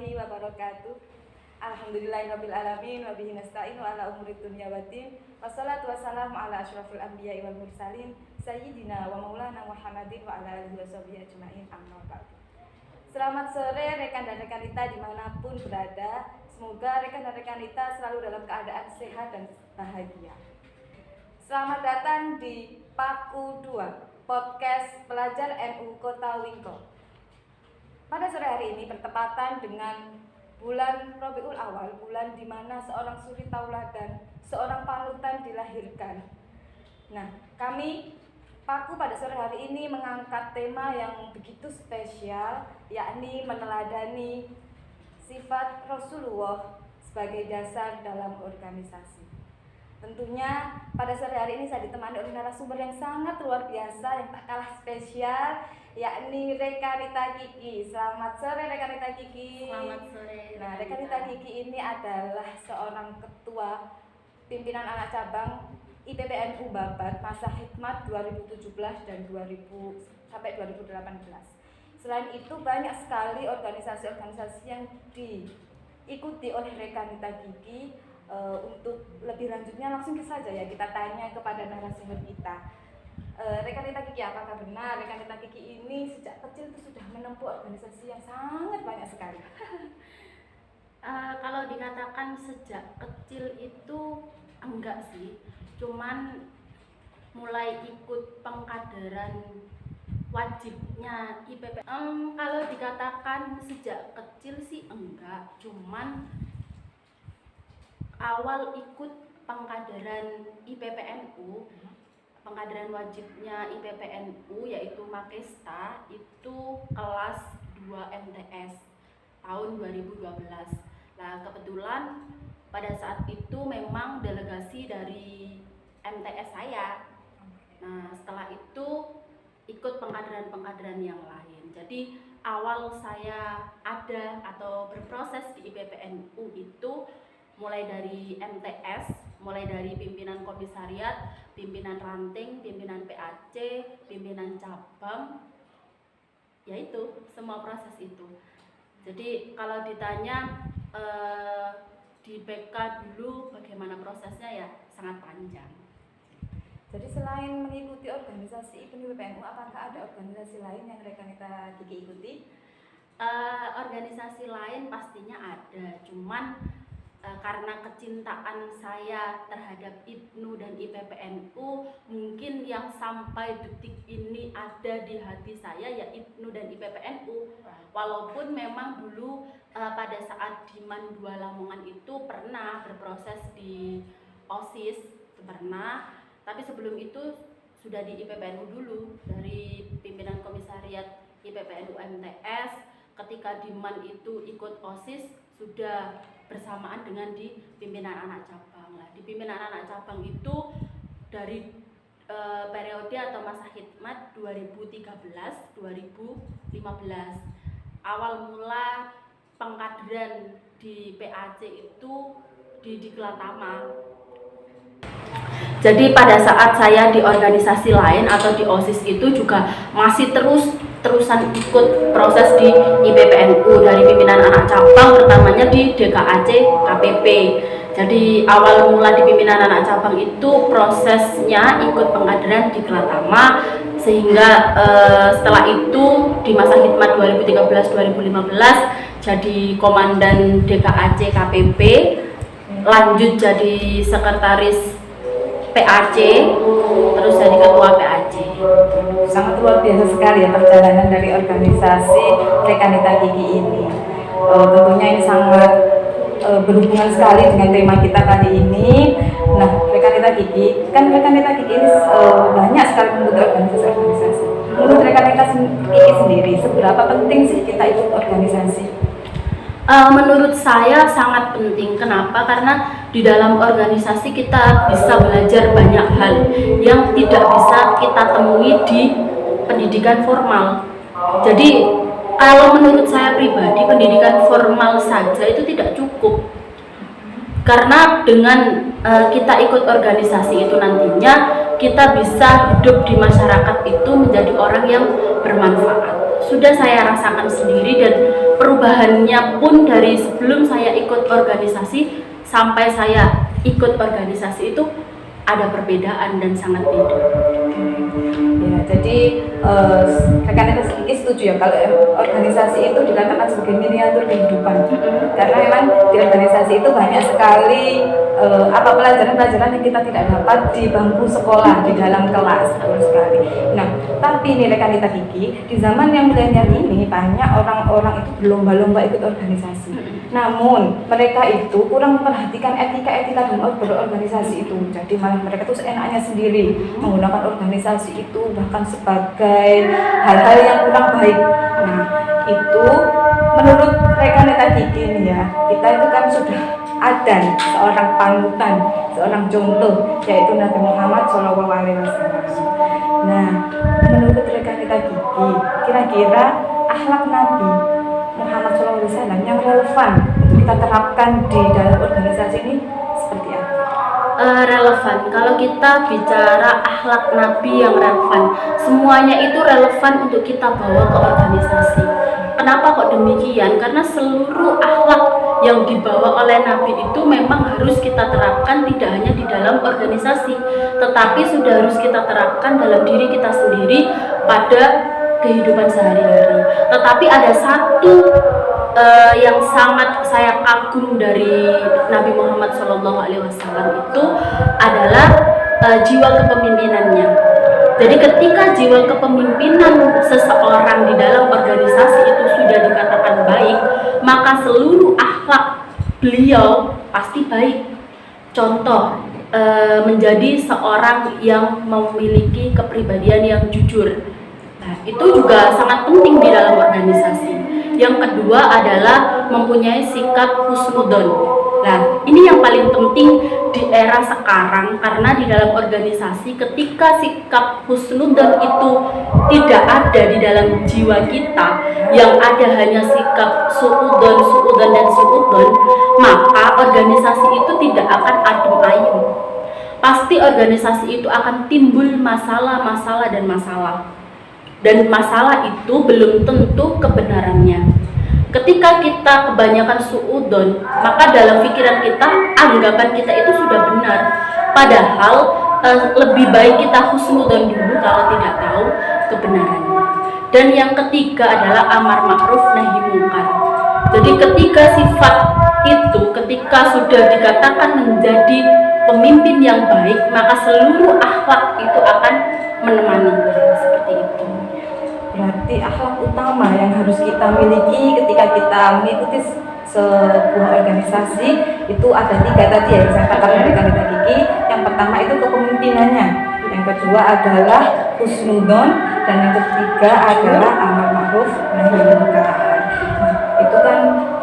warahmatullahi wabarakatuh. Alhamdulillahirabbil alamin wa bihi nasta'in wa ala umuri dunya waddin. Wassalatu wassalamu ala asyrafil anbiya'i wal mursalin sayyidina wa maulana Muhammadin wa ala alihi washabihi ajmain. Amma ba'du. Selamat sore rekan dan rekanita dimanapun berada. Semoga rekan dan rekanita selalu dalam keadaan sehat dan bahagia. Selamat datang di Paku 2, podcast pelajar NU Kota Wingko. Pada sore hari ini bertepatan dengan bulan Rabiul Awal, bulan di mana seorang suri tauladan, seorang panutan dilahirkan. Nah, kami Paku pada sore hari ini mengangkat tema yang begitu spesial, yakni meneladani sifat Rasulullah sebagai dasar dalam organisasi. Tentunya pada sore hari ini saya ditemani oleh narasumber yang sangat luar biasa, yang tak kalah spesial, yakni Rekanita Kiki. Selamat sore Rekanita Kiki. Selamat sore. Nah, Rekanita Kiki ini adalah seorang ketua pimpinan anak cabang IPPNU Babat masa hikmat 2017 dan 2000 sampai 2018. Selain itu banyak sekali organisasi-organisasi yang diikuti oleh Rekanita Kiki. Untuk lebih lanjutnya langsung saja ya kita tanya kepada narasumber kita. Rekanita Kiki, apakah benar Rekanita Kiki ini sejak kecil itu sudah menempuh organisasi yang sangat banyak sekali? Kalau dikatakan sejak kecil itu enggak sih, cuman mulai ikut pengkaderan wajibnya IPP. Kalau dikatakan sejak kecil sih enggak, cuman awal ikut pengkaderan IPPNU, pengkaderan wajibnya IPPNU yaitu Makesta itu kelas 2 MTS tahun 2012. Nah, kebetulan pada saat itu memang delegasi dari MTS saya. Nah, setelah itu ikut pengkaderan-pengkaderan yang lain. Jadi awal saya ada atau berproses di IPPNU itu mulai dari MTS, mulai dari pimpinan komisariat, pimpinan ranting, pimpinan PAC, pimpinan cabang, yaitu semua proses itu. Jadi kalau ditanya di BK dulu bagaimana prosesnya, ya sangat panjang. Jadi selain mengikuti organisasi IPPNU, apakah ada organisasi lain yang Rekanita Kiki ikuti? Organisasi lain pastinya ada, cuman karena kecintaan saya terhadap IPNU dan IPPNU, mungkin yang sampai detik ini ada di hati saya ya IPNU dan IPPNU. Walaupun memang dulu pada saat di MAN 2 Lamongan itu pernah berproses di OSIS, pernah, tapi sebelum itu sudah di IPPNU dulu, dari pimpinan komisariat IPPNU MTS. Ketika di MAN itu ikut OSIS sudah bersamaan dengan di pimpinan anak cabang. Nah, di pimpinan anak cabang itu dari periode atau masa hikmat 2013-2015. Awal mula pengkaderan di PAC itu di Diklatama. Jadi pada saat saya di organisasi lain atau di OSIS itu juga masih terusan ikut proses di IPPNU dari pimpinan anak cabang, pertamanya di DKAC KPP. Jadi awal mula di pimpinan anak cabang itu prosesnya ikut pengkaderan di Diklatama, sehingga setelah itu di masa hikmat 2013-2015 jadi komandan DKAC KPP, lanjut jadi sekretaris PAC, terus jadi ketua PAC. Sangat luar biasa sekali ya perjalanan dari organisasi Rekanita Kiki ini. Tentunya ini sangat berhubungan sekali dengan tema kita kali ini. Nah, Rekanita Kiki, kan Rekanita Kiki ini banyak sekali mengikuti organisasi-organisasi. Menurut Rekanita Kiki sendiri, seberapa penting sih kita ikut organisasi? Menurut saya sangat penting. Kenapa? Karena di dalam organisasi kita bisa belajar banyak hal yang tidak bisa kita temui di pendidikan formal. Jadi kalau menurut saya pribadi, pendidikan formal saja itu tidak cukup. Karena dengan kita ikut organisasi itu nantinya kita bisa hidup di masyarakat itu menjadi orang yang bermanfaat. sudah saya rasakan sendiri, dan perubahannya pun dari sebelum saya ikut organisasi sampai saya ikut organisasi itu ada perbedaan dan sangat beda. Ya, jadi rekan-rekan sedikit setuju ya kalau organisasi itu dikatakan sebagai miniatur kehidupan. Karena memang di organisasi itu banyak sekali pelajaran-pelajaran yang kita tidak dapat di bangku sekolah, di dalam kelas, betul sekali. Nah, tapi nih rekan kita Kiki, di zaman yang milenial ini banyak orang-orang itu berlomba-lomba ikut organisasi. Namun mereka itu kurang memperhatikan etika-etika dalam berorganisasi itu. Jadi malah mereka tuh seenaknya sendiri menggunakan organisasi itu bahkan sebagai hal-hal yang kurang baik. Nah, itu menurut rekan-rekan Kiki nih ya, kita itu kan sudah ada seorang panutan, seorang contoh, yaitu Nabi Muhammad SAW. Nah, menurut rekan-rekan Kiki, kira-kira akhlak Nabi Muhammad SAW yang relevan untuk kita terapkan di dalam organisasi ini seperti apa? Relevan. Kalau kita bicara akhlak Nabi yang relevan, semuanya itu relevan untuk kita bawa ke organisasi. Kenapa kok demikian? Karena seluruh akhlak yang dibawa oleh Nabi itu memang harus kita terapkan tidak hanya di dalam organisasi, tetapi sudah harus kita terapkan dalam diri kita sendiri pada kehidupan sehari-hari. Tetapi ada satu yang sangat saya kagum dari Nabi Muhammad SAW itu adalah jiwa kepemimpinannya. Jadi ketika jiwa kepemimpinan seseorang di dalam organisasi itu sudah dikatakan baik, maka seluruh akhlak beliau pasti baik. Contoh, menjadi seorang yang memiliki kepribadian yang jujur. Nah, itu juga sangat penting di dalam organisasi. Yang kedua adalah mempunyai sikap husnudon. Nah, ini yang paling penting di era sekarang, karena di dalam organisasi ketika sikap husnudon itu tidak ada di dalam jiwa kita, yang ada hanya sikap suudon dan suudon, maka organisasi itu tidak akan adem ayem. Pasti organisasi itu akan timbul masalah. Dan masalah itu belum tentu kebenarannya. Ketika kita kebanyakan suudon, maka dalam pikiran kita, anggapan kita itu sudah benar. Padahal lebih baik kita husnudon dulu kalau tidak tahu kebenarannya. Dan yang ketiga adalah amar ma'ruf nahi mungkar. Jadi ketika sifat itu, ketika sudah dikatakan menjadi pemimpin yang baik, maka seluruh akhlak itu akan menemaninya. Seperti itu. Berarti akhlak utama yang harus kita miliki ketika kita mengikuti sebuah organisasi itu ada 3 tadi ya, yang saya katakan dari Kanita Kiki. Yang pertama itu kepemimpinannya, yang kedua adalah husnudon, dan yang ketiga adalah amar ma'ruf nahi mungkar. Nah, itu kan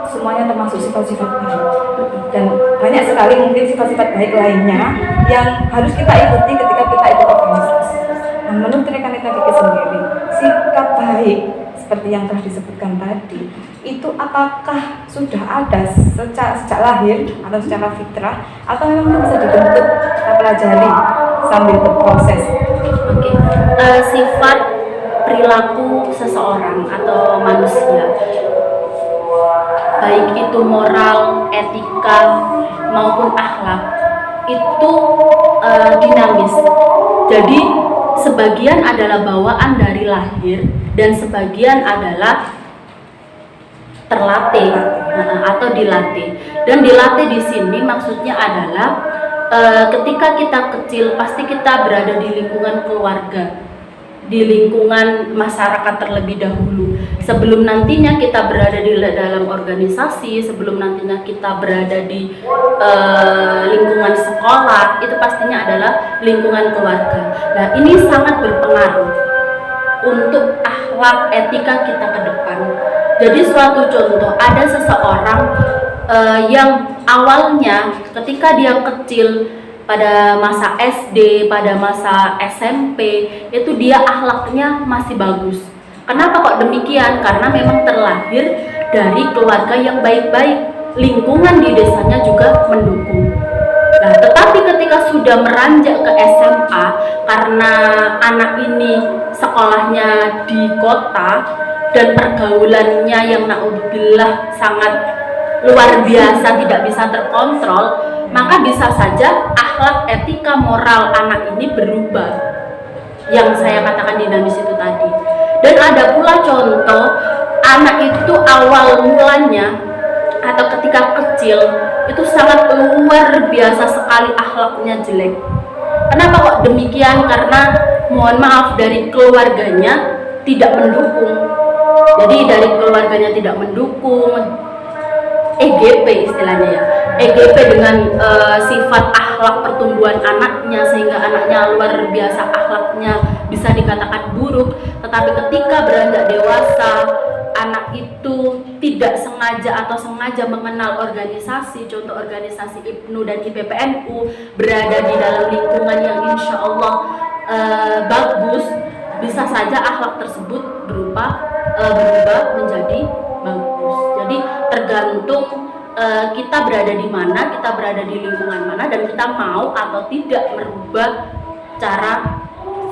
semuanya termasuk sifat-sifat baik, dan banyak sekali mungkin sifat-sifat baik lainnya yang harus kita ikuti ketika kita ikut organisasi. Nah, menurut rekan-rekan Kiki sendiri, sikap baik seperti yang telah disebutkan tadi, itu apakah sudah ada sejak lahir atau secara fitrah, atau memang itu bisa dibentuk, kita pelajari sambil berproses? Oke. Sifat perilaku seseorang atau manusia, baik itu moral, etika maupun akhlak, itu dinamis. Jadi sebagian adalah bawaan dari lahir dan sebagian adalah terlatih atau dilatih. Dan dilatih di sini maksudnya adalah ketika kita kecil pasti kita berada di lingkungan keluarga, di lingkungan masyarakat terlebih dahulu. Sebelum nantinya kita berada di dalam organisasi, sebelum nantinya kita berada di lingkungan sekolah, itu pastinya adalah lingkungan keluarga. Nah, ini sangat berpengaruh untuk akhlak etika kita ke depan. Jadi suatu contoh, ada seseorang yang awalnya ketika dia kecil, pada masa SD, pada masa SMP, itu dia akhlaknya masih bagus. Kenapa kok demikian? Karena memang terlahir dari keluarga yang baik-baik, lingkungan di desanya juga mendukung. Nah, tetapi ketika sudah meranjak ke SMA, karena anak ini sekolahnya di kota, dan pergaulannya yang naudzubillah sangat luar biasa, tidak bisa terkontrol, maka bisa saja akhlak, etika, moral anak ini berubah, yang saya katakan dinamis itu tadi. Dan ada pula contoh anak itu awal mulanya atau ketika kecil itu sangat luar biasa sekali akhlaknya jelek. Kenapa kok demikian? Karena mohon maaf, dari keluarganya tidak mendukung. Jadi dari keluarganya tidak mendukung, EGP istilahnya ya, EGP dengan sifat akhlak pertumbuhan anaknya, sehingga anaknya luar biasa akhlaknya bisa dikatakan buruk. Tetapi ketika beranjak dewasa, anak itu tidak sengaja atau sengaja mengenal organisasi, contoh organisasi IPNU dan IPPNU, berada di dalam lingkungan yang insya Allah bagus, bisa saja akhlak tersebut berubah menjadi bagus. Jadi tergantung kita berada di mana, kita berada di lingkungan mana, dan kita mau atau tidak merubah cara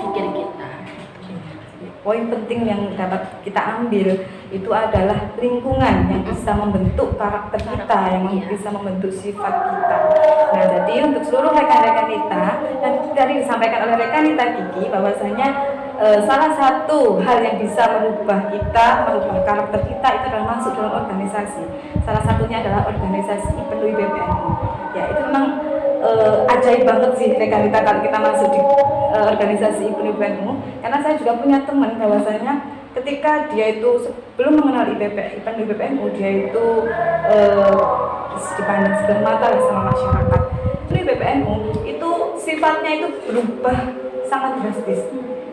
pikir kita. Poin penting yang dapat kita ambil itu adalah lingkungan yang bisa membentuk karakter kita, yang bisa membentuk sifat kita. Nah, jadi untuk seluruh rekan-rekan kita, dan tadi disampaikan oleh rekan kita Kiki bahwasanya salah satu hal yang bisa merubah kita, merubah karakter kita itu adalah masuk dalam organisasi. Salah satunya adalah organisasi IPNU IPPNU. Ya, itu memang ajaib banget sih rekan kita kalau kita masuk di organisasi IPNU IPPNU, karena saya juga punya teman bahwasanya ketika dia itu sebelum mengenal IPNU IPPNU, dia itu dipandang sebelah mata sama masyarakat. IPNU IPPNU itu sifatnya itu berubah sangat drastis.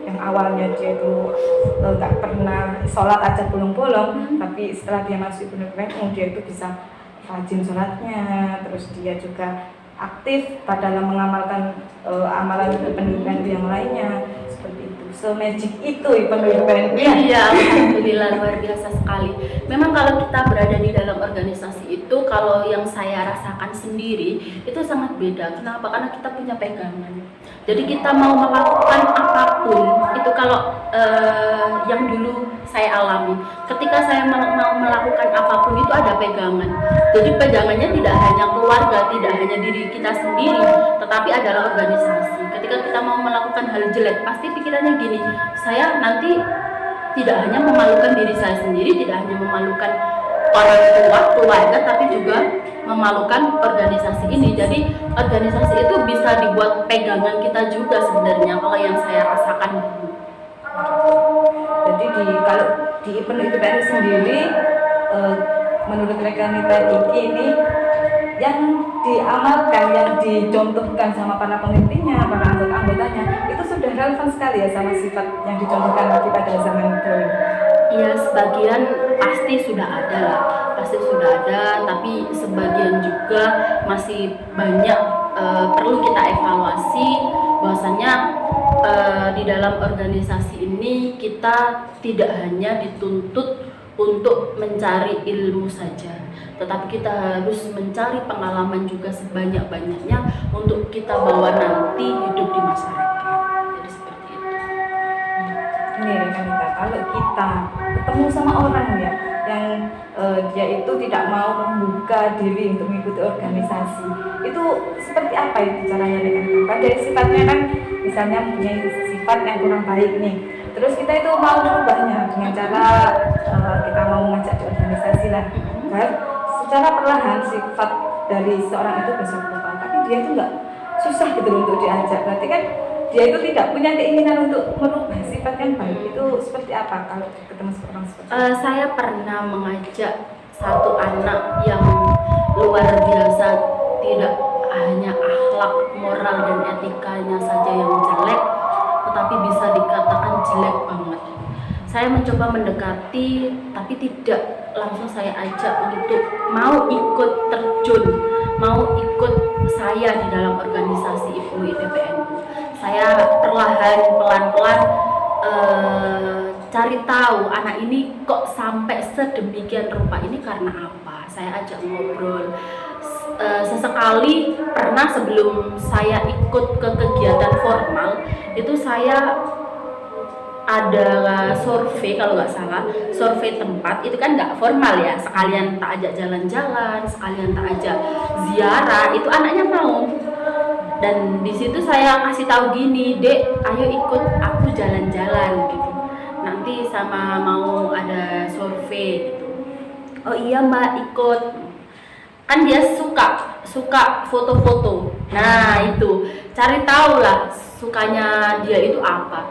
Yang awalnya dia itu nggak pernah sholat aja bolong-bolong, tapi setelah dia masuk IPNU IPPNU, dia itu bisa rajin sholatnya, terus dia juga aktif dalam mengamalkan amalan IPNU yang lainnya, seperti itu. Magic itu IPNU IPPNU. Iya, alhamdulillah, luar biasa sekali. Memang kalau kita berada di dalam organisasi itu, kalau yang saya rasakan sendiri itu sangat beda. Kenapa? Karena kita punya pegangan. Jadi kita mau melakukan apapun itu, kalau yang dulu saya alami, ketika saya mau melakukan apapun itu ada pegangan. Jadi pegangannya tidak hanya keluarga, tidak hanya diri kita sendiri, tetapi adalah organisasi. Ketika kita mau melakukan hal jelek, pasti pikirannya gini, saya nanti tidak hanya memalukan diri saya sendiri, tidak hanya memalukan orang tua, keluarga, tapi juga memalukan organisasi ini. Jadi organisasi itu bisa dibuat pegangan kita juga sebenarnya, kalau yang saya rasakan dulu. Jadi kalau di IPNU IPPNU sendiri, menurut rekan kita Kiki ini, yang diamalkan, yang dicontohkan sama para pemimpinnya, para anggota-anggotanya, itu sudah relevan sekali ya sama sifat yang dicontohkan pada zaman dahulu. Iya, sebagian pasti sudah ada lah, pasti sudah ada, tapi sebagian juga masih banyak perlu kita evaluasi. Bahwasanya di dalam organisasi ini kita tidak hanya dituntut untuk mencari ilmu saja, tetapi kita harus mencari pengalaman juga sebanyak-banyaknya untuk kita bawa nanti hidup di masyarakat. Jadi seperti itu. Ini rekan kita, kalau kita ketemu sama orang ya yang dia itu tidak mau membuka diri untuk mengikuti organisasi, itu seperti apa itu caranya rekan kita? Dari sifatnya kan misalnya punya sifat yang kurang baik nih, terus kita itu mau merubahnya dengan cara kita mau mengajak di organisasi lah, kan? Secara perlahan sifat dari seorang itu bisa berubah, tapi dia itu nggak susah gitu untuk diajak. Berarti kan dia itu tidak punya keinginan untuk merubah sifat yang baik. Itu seperti apa kalau ketemu orang seperti itu? Saya pernah mengajak satu anak yang luar biasa, tidak hanya akhlak, moral, dan etikanya saja yang jelek, tetapi bisa dikatakan jelek banget. Saya mencoba mendekati, tapi tidak langsung saya ajak untuk mau ikut terjun, mau ikut saya di dalam organisasi IPNU IPPNU. Saya perlahan, pelan-pelan cari tahu anak ini kok sampai sedemikian rupa ini karena apa. Saya ajak ngobrol. Sesekali pernah sebelum saya ikut ke kegiatan formal, itu saya ada survei kalau nggak salah, survei tempat itu kan nggak formal ya, sekalian tak ajak jalan-jalan, sekalian tak ajak ziarah, itu anaknya mau. Dan di situ saya kasih tahu gini, Dek, ayo ikut aku jalan-jalan gitu. Nanti sama mau ada survei gitu. Oh iya Mbak, ikut. Kan dia suka foto-foto. Nah itu cari tahu lah sukanya dia itu apa.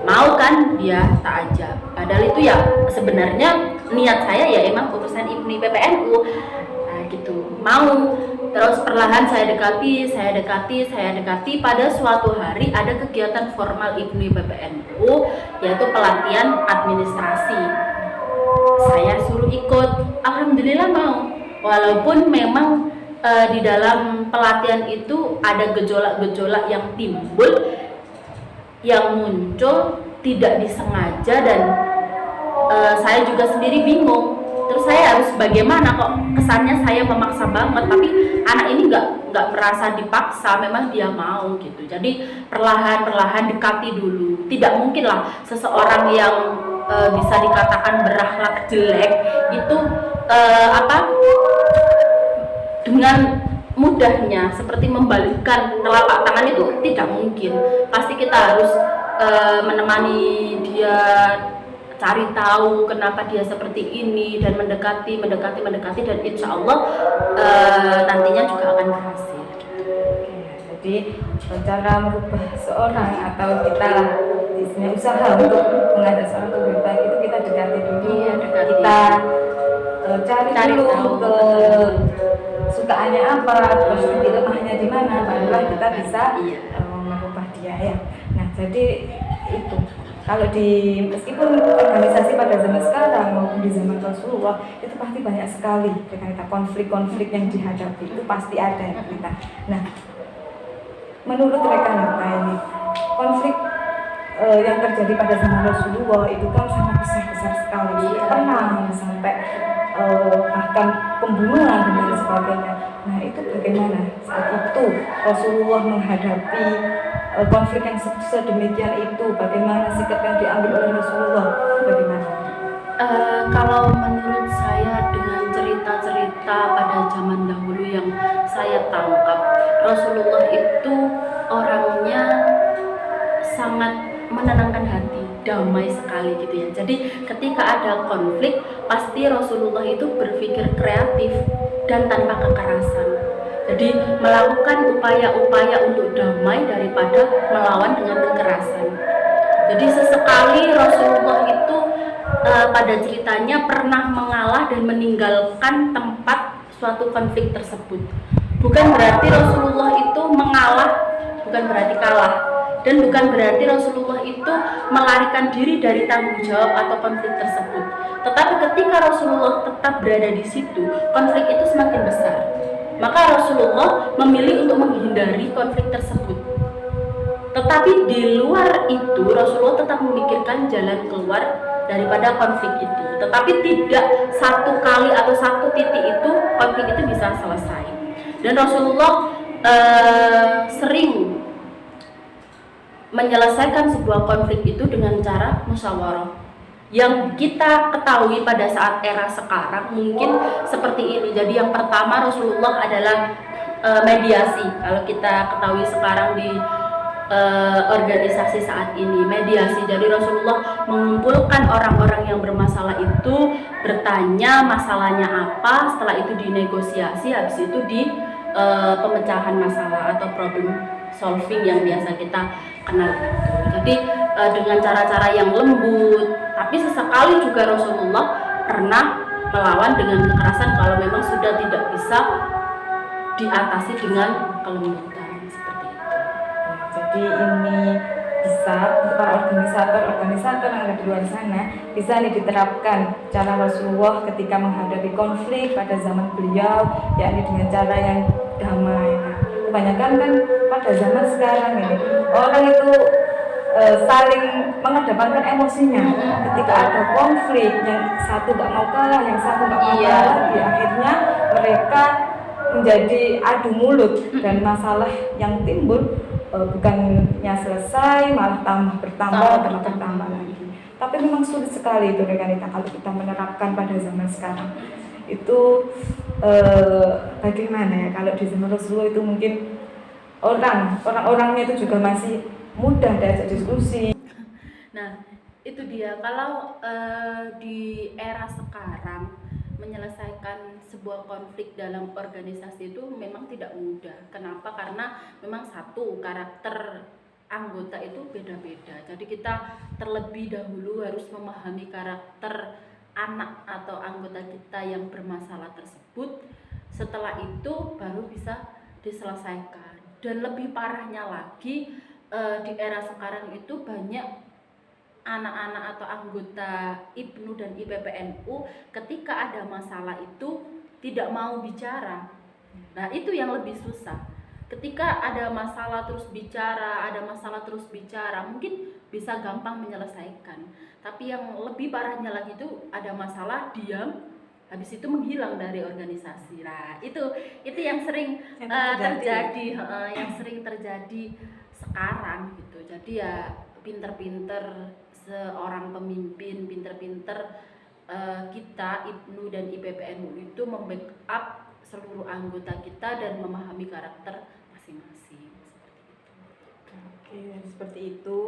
Mau kan dia tak ajak. Padahal itu ya sebenarnya niat saya ya emang urusan IPNI PPNU. Nah gitu. Mau. Terus perlahan saya dekati. Pada suatu hari ada kegiatan formal IPNI PPNU yaitu pelatihan administrasi. Saya suruh ikut. Alhamdulillah mau. Walaupun memang di dalam pelatihan itu ada gejolak-gejolak yang timbul, yang muncul tidak disengaja, dan saya juga sendiri bingung. Terus saya harus bagaimana, kok kesannya saya memaksa banget, tapi anak ini nggak merasa dipaksa, memang dia mau gitu. Jadi perlahan dekati dulu. Tidak mungkin lah seseorang yang bisa dikatakan berakhlak jelek itu dengan mudahnya seperti membalikkan telapak tangan itu tidak mungkin. Pasti kita harus menemani dia, cari tahu kenapa dia seperti ini, dan mendekati, dan insya Allah nantinya juga akan berhasil. Jadi cara merubah seorang atau kita lah istilahnya usaha untuk mengajak seorang ke lebih baik itu kita dekati dulu. Iya, dekati. Kita cari dulu ke sukaannya apa, terus titik lemahnya di mana, barulah kita bisa merubah dia ya. Nah jadi itu kalau meskipun organisasi pada zaman sekarang maupun di zaman Rasulullah itu pasti banyak sekali konflik-konflik yang dihadapi, itu pasti ada ya kita. Nah menurut rekan ini konflik yang terjadi pada zaman Rasulullah itu kan sangat besar sekali, pernah sampai bahkan pembunuhan dan lain sebagainya. Nah itu bagaimana saat itu Rasulullah menghadapi konflik yang sedemikian itu, bagaimana sikap yang diambil oleh Rasulullah, bagaimana? Kalau menurut saya dengan cerita-cerita pada zaman dahulu yang saya tangkap, Rasulullah itu orangnya sangat menenangkan hati, damai sekali gitu ya. Jadi ketika ada konflik, pasti Rasulullah itu berpikir kreatif dan tanpa kekerasan. Jadi melakukan upaya-upaya untuk damai daripada melawan dengan kekerasan. Jadi sesekali Rasulullah itu pada ceritanya pernah mengalah dan meninggalkan tempat suatu konflik tersebut. Bukan berarti Rasulullah itu mengalah, bukan berarti kalah, dan bukan berarti Rasulullah itu melarikan diri dari tanggung jawab atau konflik tersebut. Tetapi ketika Rasulullah tetap berada di situ, konflik itu semakin besar. Maka Rasulullah memilih untuk menghindari konflik tersebut. Tetapi di luar itu Rasulullah tetap memikirkan jalan keluar daripada konflik itu. Tetapi tidak satu kali atau satu titik itu konflik itu bisa selesai. Dan Rasulullah sering menyelesaikan sebuah konflik itu dengan cara musyawarah. Yang kita ketahui pada saat era sekarang mungkin seperti ini. Jadi yang pertama Rasulullah adalah mediasi. Kalau kita ketahui sekarang di organisasi saat ini, mediasi. Jadi Rasulullah mengumpulkan orang-orang yang bermasalah itu, bertanya masalahnya apa, setelah itu dinegosiasi, habis itu di pemecahan masalah atau problem solving yang biasa kita kenal. Jadi dengan cara-cara yang lembut, tapi sesekali juga Rasulullah pernah melawan dengan kekerasan kalau memang sudah tidak bisa diatasi dengan kelembutan seperti itu. Jadi ini bisa untuk para organisator yang ada di luar sana bisa diterapkan cara Rasulullah ketika menghadapi konflik pada zaman beliau, yakni dengan cara yang damai. Nah, kebanyakan kan pada zaman sekarang ini orang itu saling mengedepankan emosinya. Ketika ada konflik, yang satu nggak mau kalah, yang satu nggak mau kalah, akhirnya mereka menjadi adu mulut dan masalah yang timbul bukannya selesai malah bertambah lagi. Tapi memang sulit sekali itu rekanita kalau kita menerapkan pada zaman sekarang. Itu bagaimana ya kalau di zaman Rasulullah itu mungkin orang-orangnya itu juga masih mudah diajak diskusi. Nah, itu dia kalau di era sekarang menyelesaikan sebuah konflik dalam organisasi itu memang tidak mudah. Kenapa? Karena memang satu, karakter anggota itu beda-beda. Jadi kita terlebih dahulu harus memahami karakter anak atau anggota kita yang bermasalah tersebut. Setelah itu baru bisa diselesaikan. Dan lebih parahnya lagi, di era sekarang itu banyak anak-anak atau anggota IPNU dan IPPNU ketika ada masalah itu tidak mau bicara. Nah, itu yang lebih susah. Ketika ada masalah terus bicara, mungkin bisa gampang menyelesaikan. Tapi yang lebih parahnya lagi itu ada masalah, diam, habis itu menghilang dari organisasi. Nah, itu yang sering terjadi, yang sering terjadi sekarang gitu. Jadi ya pinter-pinter seorang pemimpin, pinter-pinter kita IPNU dan IPPNU itu membackup seluruh anggota kita dan memahami karakter masing-masing. Oke, seperti itu.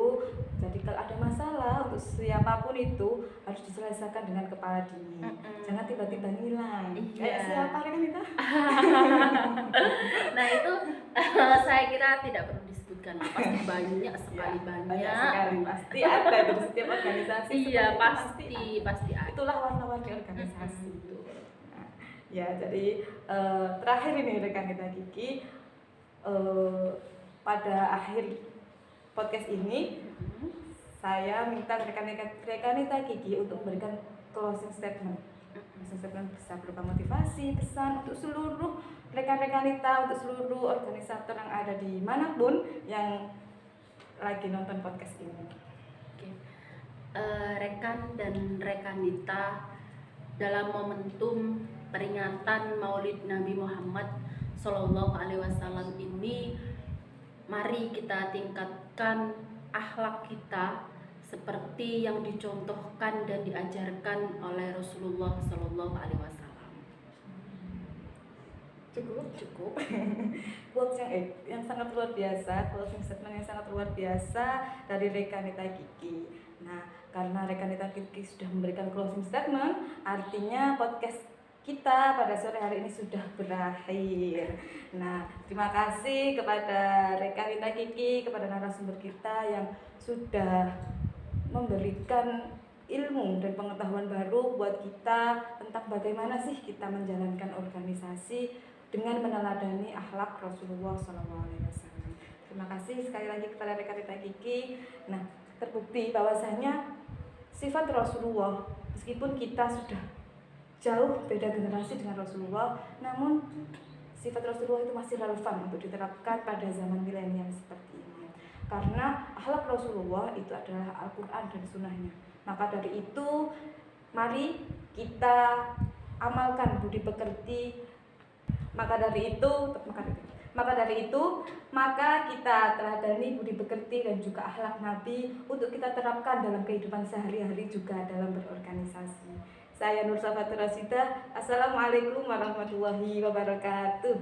Jadi kalau ada masalah untuk siapapun itu harus diselesaikan dengan kepala dingin. Jangan tiba-tiba ngilang. Kayak siapa kan kita? Nah, itu saya kira tidak perlu disebutkan. Pasti banyak sekali, banyak sekali. Pasti ada di setiap organisasi. Iya, pasti ada. Itulah warna-warni organisasi. Nah, ya, jadi terakhir ini rekan kita Kiki, pada akhir podcast ini saya minta rekan-rekan Kiki untuk memberikan closing statement. Closing statement bisa berupa motivasi, pesan untuk seluruh rekan-rekan kita, untuk seluruh organisator yang ada di manapun yang lagi nonton podcast ini. Oke. Rekan dan rekanita, dalam momentum peringatan Maulid Nabi Muhammad Shallallahu Alaihi Wasallam ini, mari kita tingkatkan akhlak kita seperti yang dicontohkan dan diajarkan oleh Rasulullah Shallallahu Alaihi Wasallam. Cukup. Quotes yang sangat luar biasa, closing statement yang sangat luar biasa dari rekanita Kiki. Nah, karena rekanita Kiki sudah memberikan closing statement, artinya podcast kita pada sore hari ini sudah berakhir. Nah, terima kasih kepada rekanita Kiki, kepada narasumber kita yang sudah memberikan ilmu dan pengetahuan baru buat kita tentang bagaimana sih kita menjalankan organisasi dengan meneladani akhlak Rasulullah SAW. Terima kasih sekali lagi kepada rekan-rekan Kiki. Nah, terbukti bahwasanya sifat Rasulullah, meskipun kita sudah jauh beda generasi dengan Rasulullah, namun sifat Rasulullah itu masih relevan untuk diterapkan pada zaman milenial seperti ini. Karena akhlak Rasulullah itu adalah Al-Quran dan Sunnahnya. Maka dari itu, mari kita amalkan budi pekerti. Maka dari itu kita teladani budi pekerti dan juga akhlak Nabi untuk kita terapkan dalam kehidupan sehari-hari juga dalam berorganisasi. Saya Nur Safatur Rasida. Assalamualaikum warahmatullahi wabarakatuh.